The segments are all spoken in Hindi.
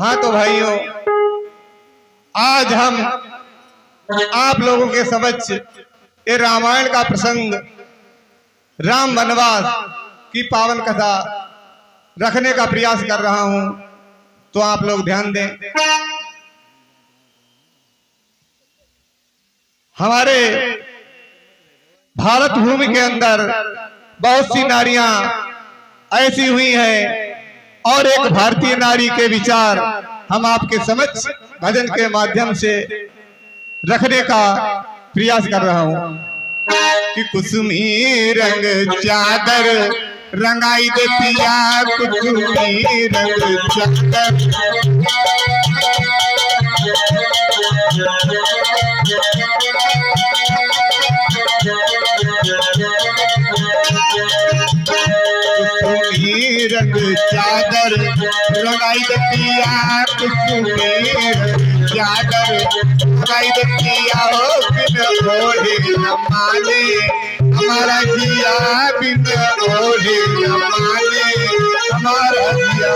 हाँ तो भाइयों, आज हम आप लोगों के समक्ष ये रामायण का प्रसंग, राम वनवास की पावन कथा रखने का प्रयास कर रहा हूं, तो आप लोग ध्यान दें। हमारे भारत भूमि के अंदर बहुत सी नारियां ऐसी हुई हैं और एक भारतीय नारी के विचार हम आपके समक्ष भजन के माध्यम से रखने का प्रयास कर रहा हूं कि कुसुमी रंग चादर रंगाई दे पिया, कुसुमी रंग चादर रंग चादर रंगाई दे पिया, कुसुमी रंग चादर रंगाई दे पिया। हो बिन ओढ़े न माने हमारा जिया, बिन ओढ़े न माने हमारा जिया।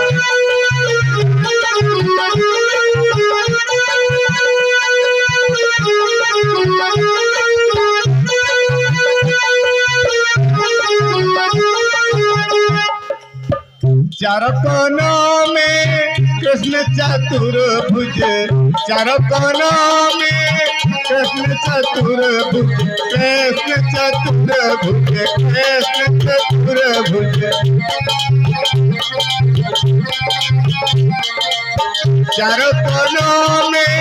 चारों कोनों में कृष्ण चतुर्भुज, चारों कोनों में कृष्ण चतुर्भुज, कृष्ण चतुर्भुज, कृष्ण चतुर्भुज। चारों कोनों में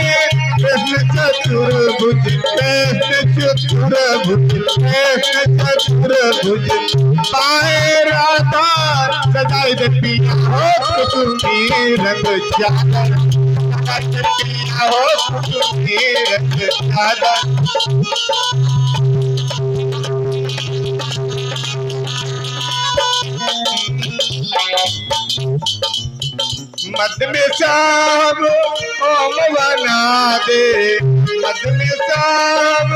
कृष्ण चतुर्भुज, कृष्ण चतुर्भुज, कृष्ण चतुर्भुज। पाए राधा सजाई दे पिया, हो कुसुमी रंग चादर सजाई दे पिया, हो कुसुमी रंग चादर। मध्य में श्याम ओम बना दे, मध्य में श्याम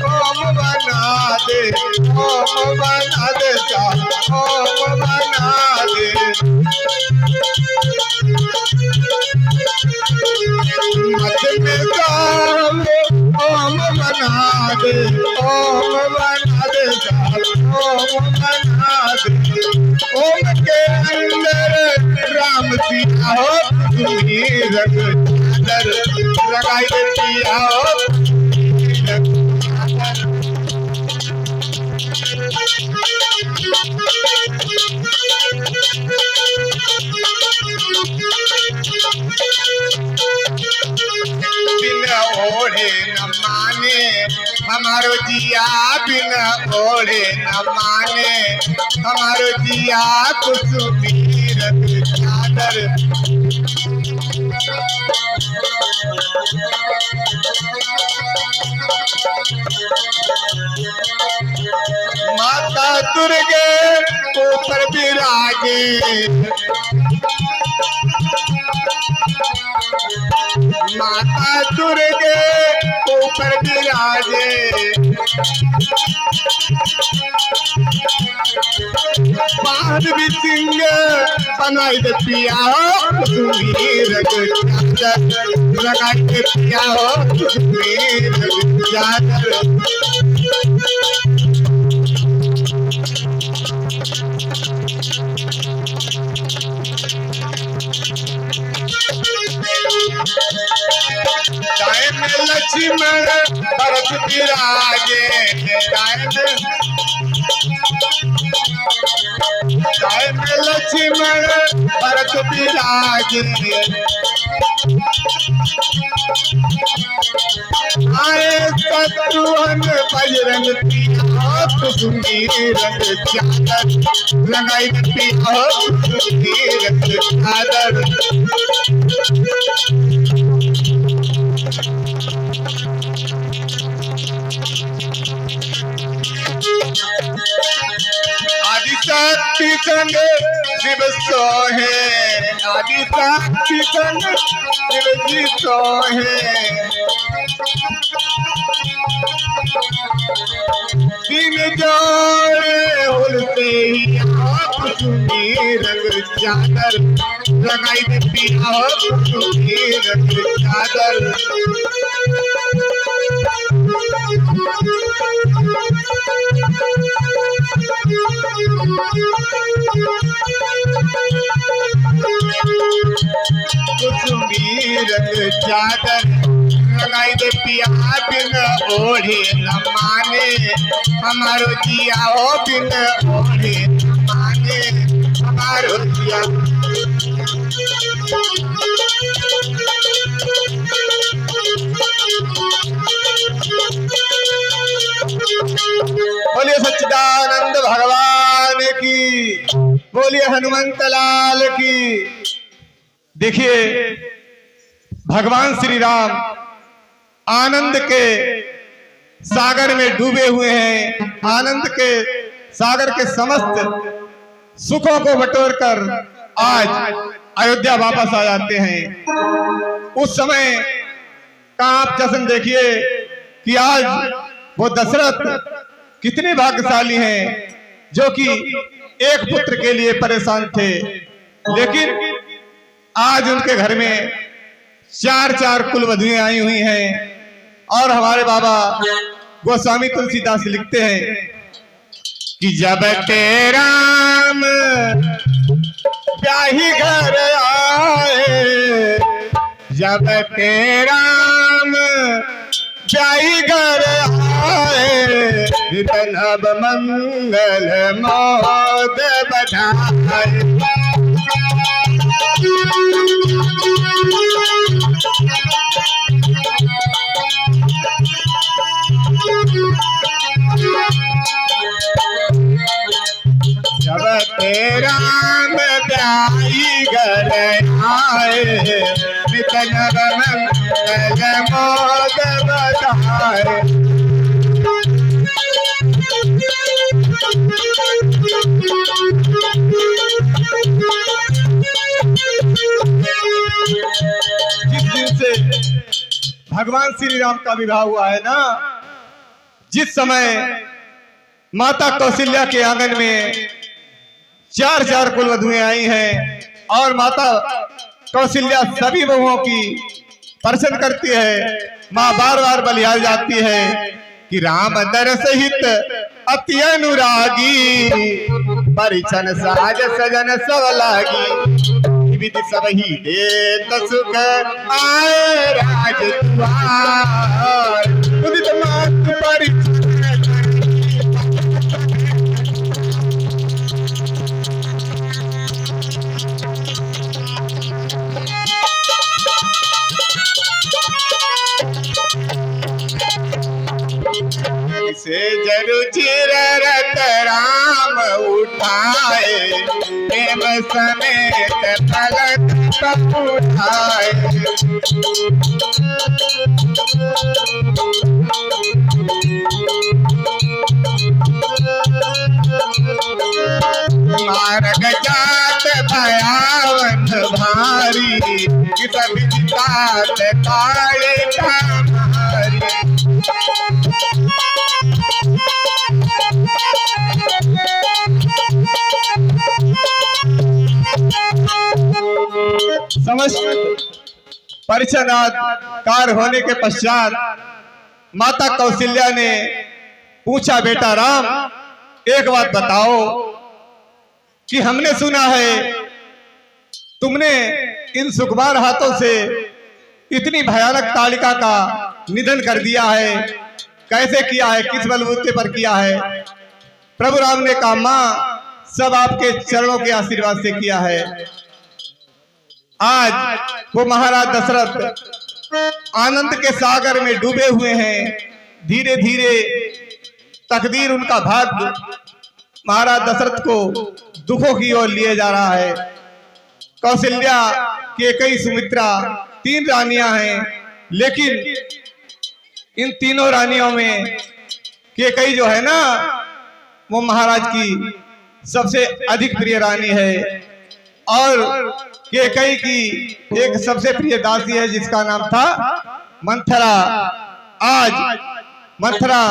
ओम बना दे, ओम बना दे श्याम, ओम बना दे। मध्य में श्याम ओम बना दे, ओम बना दे श्याम, ओम बना दे। ओम के अंदर राम सीता, हो कुसुमी रंग चादर रंगाई दे पिया, हो रंग चादर। बिन ओढ़े न माने हमारो जिया, बिन ओढ़े न माने हमारो जिया, कुसुमी रंग चादर। माता दुर्गे ऊपर विराजे, माता दुर्गे ऊपर विराजे। बाहर भी सिंह बनाई दे पिया, हो कुसुमी रंग चादर लगाई दे पिया, हो कुसुमी रंग चादर। दाएं में लक्ष्मण भरत विराजे, दाएं में लक्ष्मण भरत विराजे। आए शत्रुघ्न बजरंग पिया, हो कुसुमी रंग चादर रंगाई दे पिया, हो कुसुमी रंग चादर। आदिशक्ति संग शिव सोहे, आदिशक्ति संग शिव जी सोहे। दिन जोड़े उलते ही, कुसुमी रंग चादर लगाई दे पिया हो कुसुमीर के चादर। कुसुमीर के चादर लगाई दे पिया बिन ओढ़े न माने हमारो जिया हो बिन ओढ़े न माने हमारो जिया। बोलिए सच्चिदानंद भगवान की, बोलिए हनुमंत लाल की। देखिए भगवान श्री राम आनंद के सागर में डूबे हुए हैं, आनंद के सागर के समस्त सुखों को बटोरकर आज अयोध्या वापस आ जाते हैं। उस समय का आप जश्न देखिए कि आज वो दशरथ कितने भाग्यशाली हैं जो कि एक पुत्र के लिए परेशान थे, लेकिन आज उनके घर में चार चार कुलवधुएं आई हुई हैं। और हमारे बाबा गोस्वामी तुलसीदास लिखते हैं कि जब राम ब्याही घर आए, जब राम ब्याही घर आए, तब मंगल मोद बधाए। जब राम ब्याही घर आए, तब मंगल मोद बधाए। जिस दिन से भगवान श्री राम का विवाह हुआ है ना, जिस समय माता कौशल्या के आंगन में चार चार कुलवधुएं आई हैं और माता कौशल्या सभी बहुओं की प्रसन्न करती है, माँ बार बार बलिहार जाती है कि राम दरस हित अति अनुरागी, परिछन साज सजन सब लागी, विधि सब ही देत सुख आए राजद्वार, उदित मात परिछन से जरुचिर रत राम उठाए, प्रेम समेत फलक पपुठाए। मार्ग जात भयावन भारी, सब तात काले कामारी। समस्त परिचयाकार होने के पश्चात माता कौशल्या ने पूछा, बेटा राम एक बात बताओ कि हमने सुना है तुमने इन सुकुमार हाथों से इतनी भयानक ताड़िका का निधन कर दिया है, कैसे किया है, किस बलबूते पर किया है? प्रभु राम ने कहा, मां सब आपके चरणों के आशीर्वाद से किया है। आज वो महाराज दशरथ आनंद के सागर में डूबे हुए हैं, धीरे धीरे तकदीर उनका भाग्य महाराज दशरथ को दुखों की ओर लिए जा रहा है। कौशल्या के कई सुमित्रा 3 रानियां हैं, लेकिन इन तीनों रानियों में केकई जो है ना वो महाराज की सबसे अधिक प्रिय रानी है, और केकई की एक सबसे प्रिय दासी है जिसका नाम था मंथरा। आज मंथरा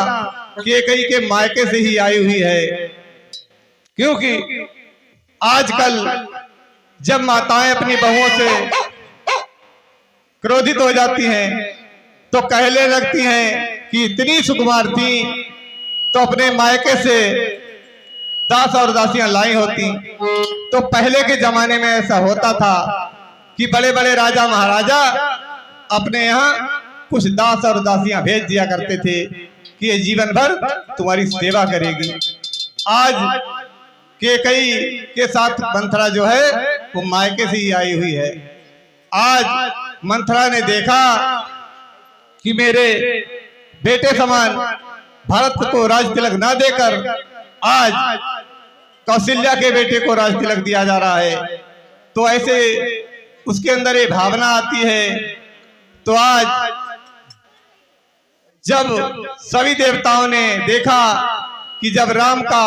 केकई के मायके से ही आई हुई है, क्योंकि आजकल जब माताएं अपनी बहुओं से क्रोधित हो जाती हैं तो कहने लगती हैं कि इतनी सुकुमार थी तो अपने मायके से दास और दासियां लाई होती। तो पहले के जमाने में ऐसा होता था कि बड़े बड़े राजा महाराजा अपने यहाँ कुछ दास और दासियां भेज दिया करते थे कि ये जीवन भर तुम्हारी सेवा करेगी। आज कैकेयी के साथ मंथरा जो है वो मायके से ही आई हुई है। आज मंथरा ने देखा कि मेरे बेटे समान भरत को राज तिलक ना देकर आज कौशल्या के बेटे को राज तिलक दिया जा रहा है, तो ऐसे उसके अंदर ये भावना आती है। तो आज जब सभी देवताओं ने देखा कि जब राम का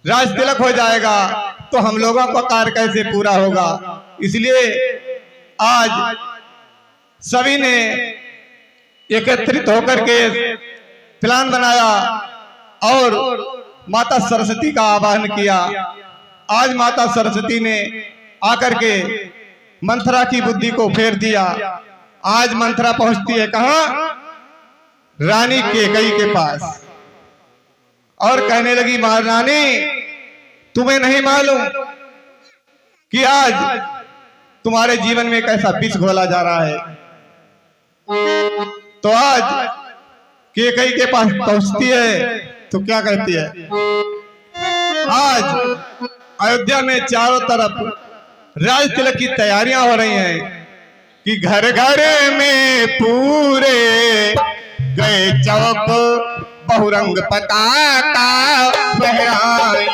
राज तिलक हो जाएगा तो हम लोगों का कार्य कैसे पूरा होगा, इसलिए आज सभी ने एकत्रित होकर के प्लान बनाया और माता सरस्वती का आह्वान किया। आज माता सरस्वती ने आकर के मंथरा की बुद्धि को फेर दिया। आज मंथरा पहुंचती है कहां? रानी कैकेयी के पास और कहने लगी, महारानी तुम्हें नहीं मालूम कि आज तुम्हारे जीवन में कैसा विष घोला जा रहा है। तो आज कैकेयी के पास पहुंचती है तो क्या कहती है? आज अयोध्या में चारों तरफ राज तिलक की तैयारियां हो रही हैं कि घर घर में पूरे गए चौक बहुरंग पताका फहराई।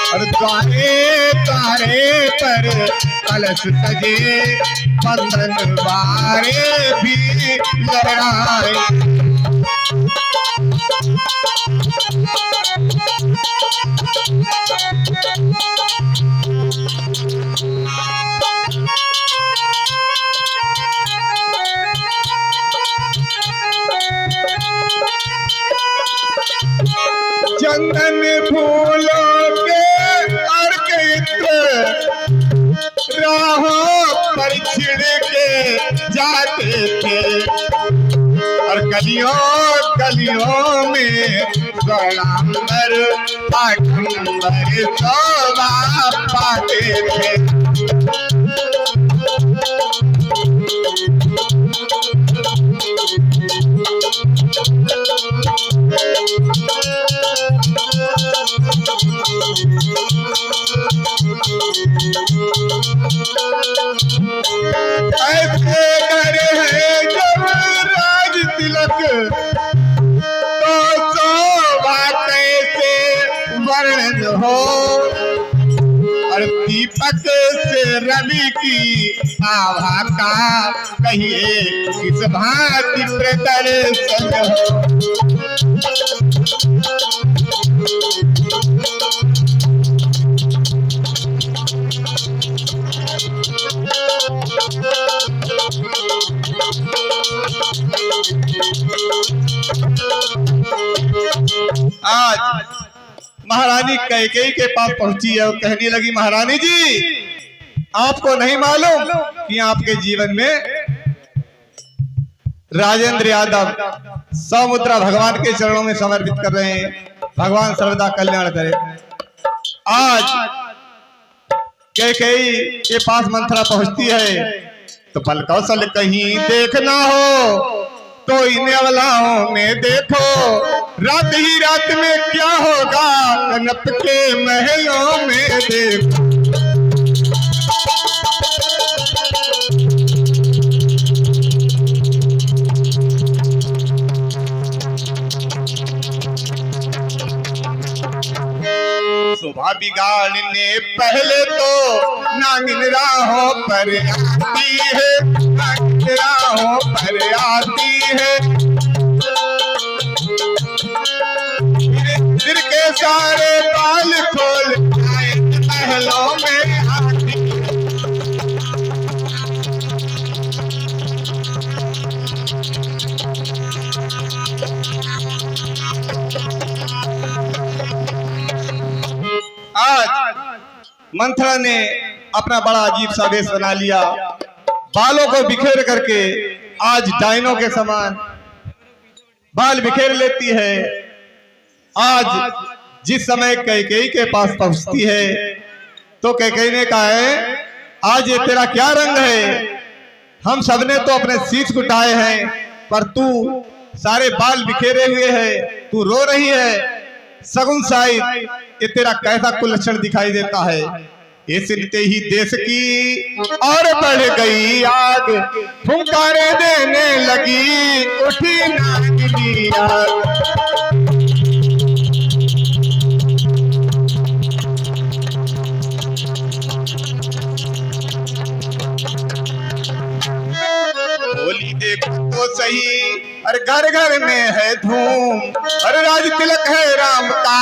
और द्वारे द्वारे पर कलश सजे बंधन बारे भी लहराए। चंदन फूलों के अर्क राहों पर छिड़ के जाते थे और गलियों गलियों में स्वर्णांबर पाठंबर शोभा पाते थे। ऐसे घर है जब राज तिलक तो शोभा कैसे वर्णन हो। और दीपक से रवि की आभा का कहिए किस भांति प्रदर्शन हो। आज महारानी कैकेयी के पास पहुंची है और कहने लगी, महारानी जी आपको नहीं मालूम कि आपके जीवन में राजेंद्र यादव सौमुद्रा भगवान के चरणों में समर्पित कर रहे हैं, भगवान सर्वदा कल्याण करे। आज कैकेयी के पास मंथरा पहुंचती है तो बल कौशल कहीं देखना हो तो इन अवलाओं में देखो, रात ही रात में क्या होगा कनप के महलों में देखो। सुबह बिगाड़ने पहले तो नागिन राहों पर आती है, नागिन राहों पर आती है। सिर के सारे बाल खोल महलों में आती है। मंथरा ने अपना बड़ा अजीब सा वेश बना लिया, बालों को बिखेर करके आज डायनों के समान बाल बिखेर लेती है। आज जिस समय कैकेयी के पास पहुंचती है तो कैकेयी ने कहा है, आज ये तेरा क्या रंग है? हम सबने तो अपने शीश गुटाए हैं, पर तू सारे बाल बिखेरे हुए है, तू रो रही है। सगुन शायद ये तेरा कैसा कुलक्षण दिखाई देता है। ये सुनते ही देश की और बढ़ गई आग, फुंकारे देने लगी उठी नागिनी आग। होली देखो तो सही, अरे घर घर में है धूम, अरे राज तिलक है राम का।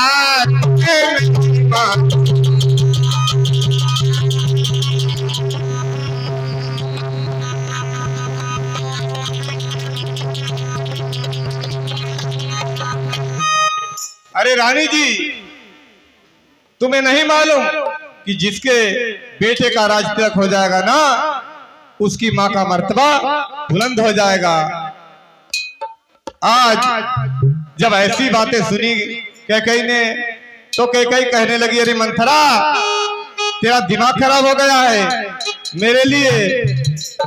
अरे रानी जी, तुम्हें नहीं मालूम कि जिसके बेटे का राज तिलक हो जाएगा ना, उसकी माँ का मर्तबा बुलंद हो जाएगा। आज जब ऐसी बातें सुनी कैकेयी ने तो कैकेयी कहने लगी, अरे मंथरा, तेरा दिमाग खराब हो गया है। मेरे लिए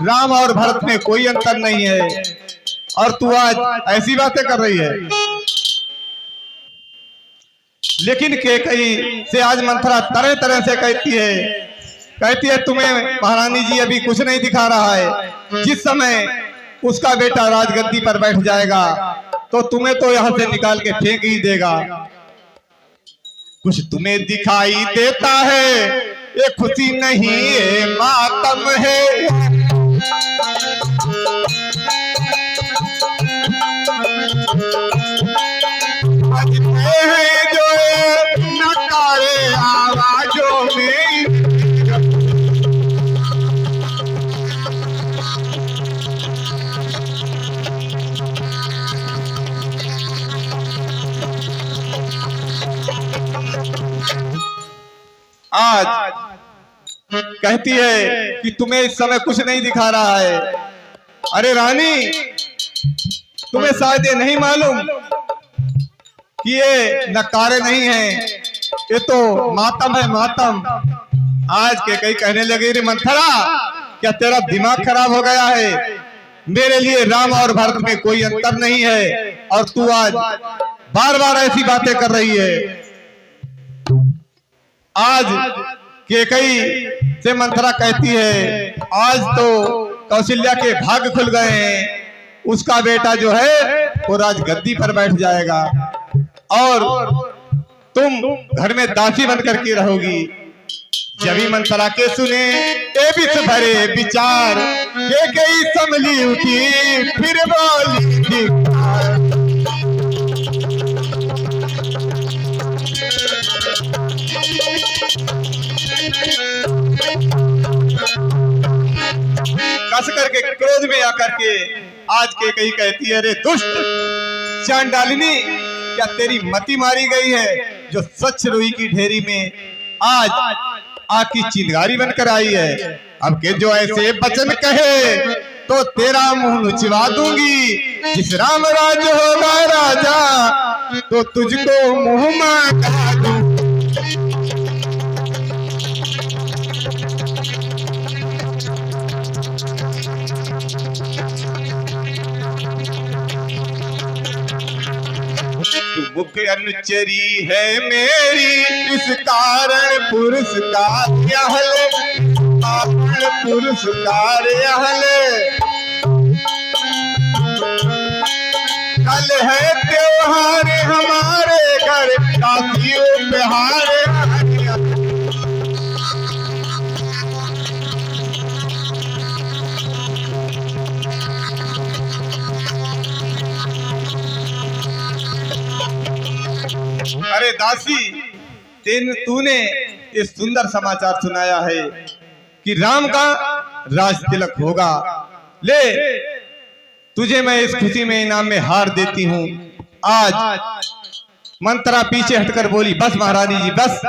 राम और भरत में कोई अंतर नहीं है और तू आज ऐसी बातें कर रही है। लेकिन कैकेयी से आज मंथरा तरह तरह से कहती है तुम्हें महारानी जी अभी कुछ नहीं दिखा रहा है। जिस समय उसका बेटा राजगद्दी पर बैठ जाएगा तो तुम्हें तो यहां से निकाल के फेंक ही देगा। कुछ तुम्हें दिखाई देता है, ये खुशी नहीं है मातम है। जो नकारे आवाजों में आज कहती है कि तुम्हें इस समय कुछ नहीं दिखा रहा है। अरे रानी, तुम्हें शायद ये नहीं मालूम कि ये नकारे नहीं है, ये तो मातम है, मातम। आज कैकेयी कहने लगी, रे मंथरा, क्या तेरा दिमाग खराब हो गया है? मेरे लिए राम और भरत में कोई अंतर नहीं है और तू आज बार बार ऐसी बातें कर रही है। आज कैकेयी से मंथरा कहती है, आज तो कौशल्या के भाग्य खुल गए हैं। उसका बेटा जो है वो राजगद्दी पर बैठ जाएगा और तुम घर में दासी बन करके रहोगी। जब ही मंथरा के सुने ए बिच भरे विचार, कैकेयी संभली उठी फिर बोली धिक्कार। कस करके क्रोध में आकर के आज कैकेयी कहती है, अरे दुष्ट चांडालिनी, क्या तेरी मति मारी गई है जो सच रुई की ढेरी में आज आग की चिंगारी बनकर आई है? अब के जो ऐसे वचन कहे तो तेरा मुंह नुचवा दूंगी। जिस राम राज होगा राजा तो तुझको मुंह मांगा दूंगी। तू मुख्य अनुचरी है मेरी, इस कारण पुरस्कार पुरस्कार कल है त्योहार हमारे घर, काशियों बिहार। अरे दासी, तूने ये सुंदर समाचार सुनाया है कि राम का राज तिलक होगा। ले, तुझे मैं इस खुशी में इनाम में हार देती हूँ। आज मंथरा पीछे हटकर बोली, बस महारानी जी बस।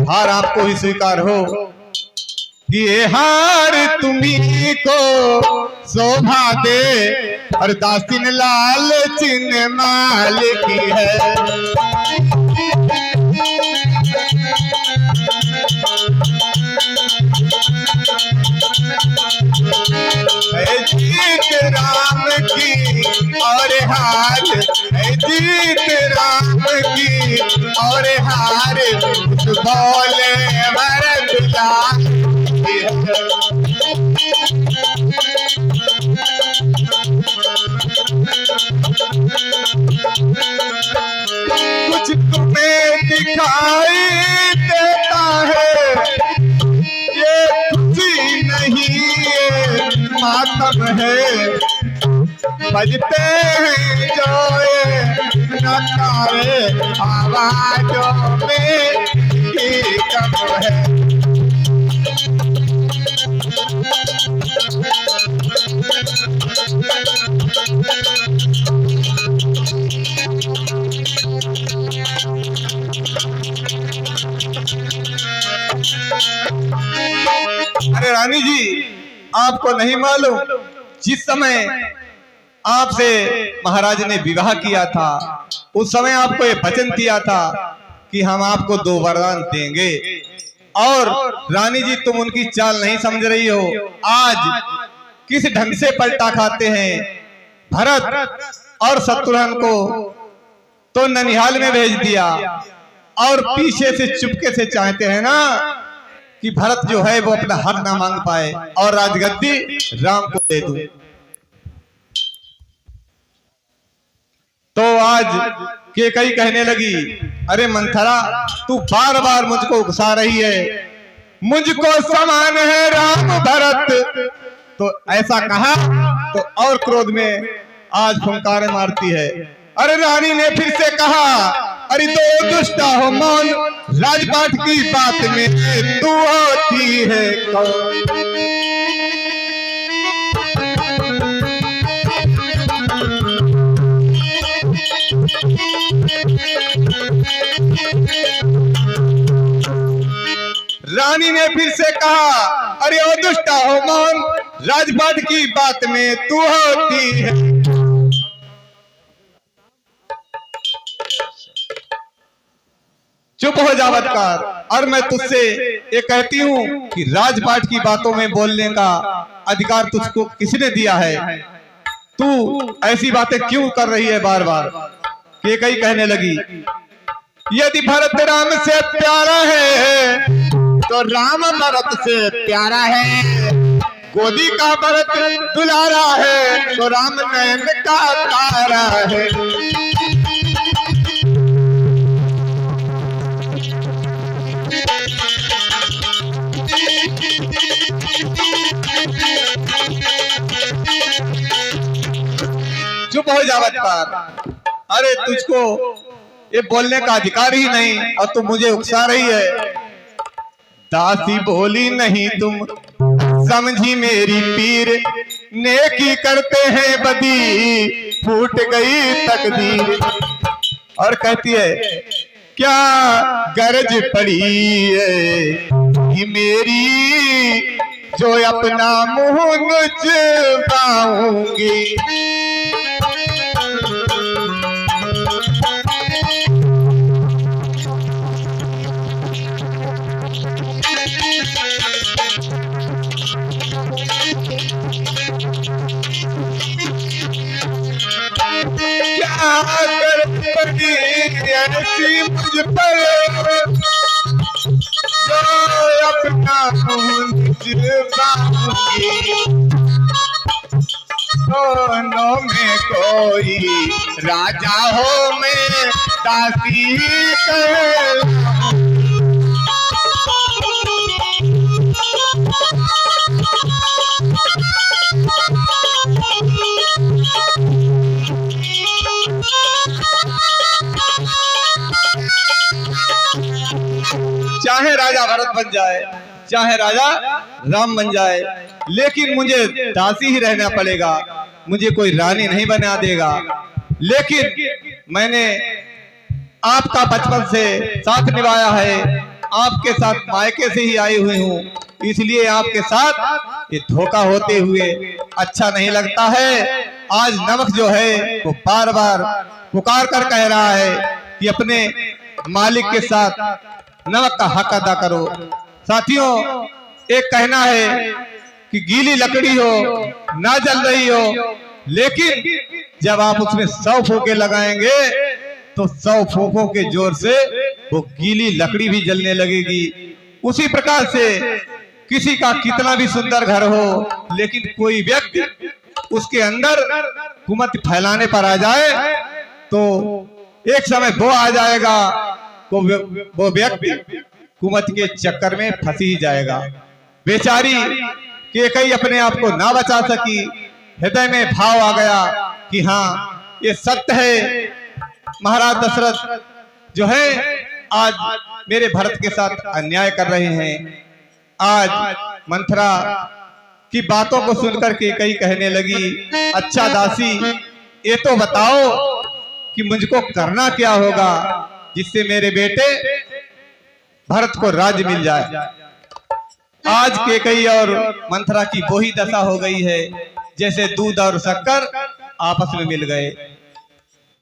हार आपको ही स्वीकार हो कि ये हार तुम्ही को शोभा दे और दासिन लाल चिन्ह माल की है। जीत राम की और हार, जीत राम की और हार, बोले भरत लाल। कुछ तुम्हें दिखाई देता है, ये खुशी नहीं ये मातम है। बजते हैं जो ये नकारे आवाजों में की कम है। अरे रानी जी, आपको नहीं मालूम, जिस समय आपसे महाराज ने विवाह किया था उस समय आपको ये वचन दिया था कि हम आपको 2 वरदान देंगे। और रानी जी, तुम उनकी चाल नहीं समझ रही हो। आज किस ढंग से पलटा खाते हैं। भरत और शत्रुघ्न को तो ननिहाल में भेज दिया और पीछे से चुपके से चाहते हैं ना कि भरत जो है वो अपना हक ना मांग पाए और राजगद्दी राम को दे दूं। तो आज कैकेयी कहने लगी, अरे मंथरा, तू बार बार मुझको उकसा रही है, मुझको समान है राम भरत। तो ऐसा कहा तो और क्रोध में आज फुंकारे मारती है। अरे रानी ने फिर से कहा, अरे दो दुष्ट हो मौन, राजपाट की बात में तू होती है कौन। रानी ने फिर से कहा, अरे ओ दुष्टा हो मौन, राजपाट की बात में तू होती है। चुप हो जा बदकार, और मैं तुझसे ये कहती हूँ कि राजपाट की बातों में बोलने का अधिकार तुझको किसने दिया है? तू ऐसी बातें क्यों कर रही है बार बार? कैकेयी कहने लगी, यदि भरत राम से प्यारा है तो राम भरत से प्यारा है। गोदी का भरत दुलारा है तो राम नयन का तारा है। चुप हो जा बदकार, अरे तुझको ये बोलने का अधिकार ही नहीं और तू मुझे उकसा रही है। दासी बोली, नहीं तुम समझी मेरी पीर, नेकी करते हैं बदी फूट गई तकदीर। और कहती है, क्या गरज पड़ी है कि मेरी जो अपना मुंह नुचवाऊंगी। ऐसी मुझ पर जो अपना दोनों में कोई राजा हो मैं दासी कहलाऊं। चाहे राजा भरत बन जाए, चाहे राजा राम बन जाए, लेकिन मुझे दासी ही रहना पड़ेगा, मुझे कोई रानी नहीं बना देगा। लेकिन मैंने आपका बचपन से साथ निभाया है, आपके साथ मायके से ही आई हुई हूँ, इसलिए आपके साथ ये धोखा होते हुए अच्छा नहीं लगता है। आज नमक जो है वो बार बार पुकार कर कह रहा है कि अपने मालिक के साथ नमक का हक अदा करो। साथियों, एक कहना है कि गीली लकड़ी हो ना जल रही हो, लेकिन जब आप उसमें 100 फूंके लगाएंगे तो 100 फूंकों के जोर से वो गीली लकड़ी भी जलने लगेगी। उसी प्रकार से किसी का कितना भी सुंदर घर हो, लेकिन कोई व्यक्ति उसके अंदर कुमत फैलाने पर आ जाए तो एक समय वो आ जाएगा, वो व्यक्ति कुमत के चक्कर में फंस ही जाएगा। बेचारी कैकेयी अपने आप को ना बचा सकी, हृदय में भाव आ गया कि हाँ ये सत्य है, महाराज दशरथ जो है आज मेरे भरत के साथ अन्याय कर रहे हैं। आज मंथरा की बातों को सुनकर कैकेयी कहने लगी, अच्छा दासी, ये तो बताओ कि मुझको करना क्या होगा जिससे मेरे बेटे भरत को राज्य मिल जाए। आज कैकेयी और मंथरा की वही दशा हो गई है जैसे दूध और शक्कर आपस में मिल गए।